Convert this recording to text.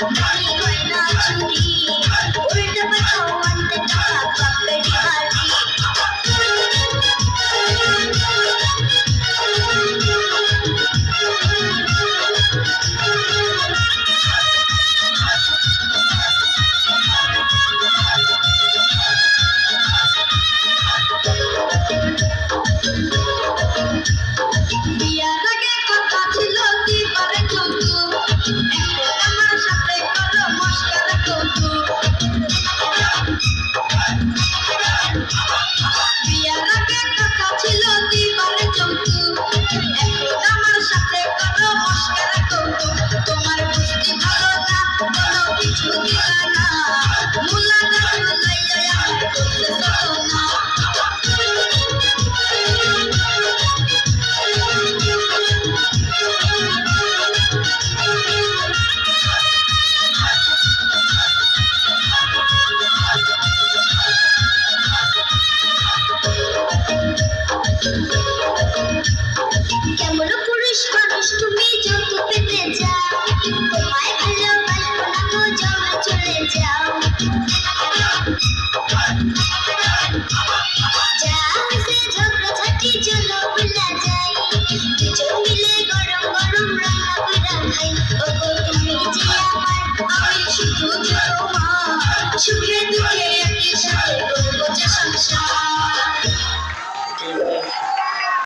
আমি গয়না চুরি উল্টো পাঠাও আনতে টাকা বাপের বাড়ি বিয়ার আগে কথা ছিল দিবারে যৌতুক এখন আমার সাথে করো মস্করা কৌতুক বিয়ার আগে কথা ছিল দিবারে যৌতুক এখন আমার সাথে করো মস্করা কৌতুক তোমার বুঝতে ভালো না কোনো কিছু দিলা না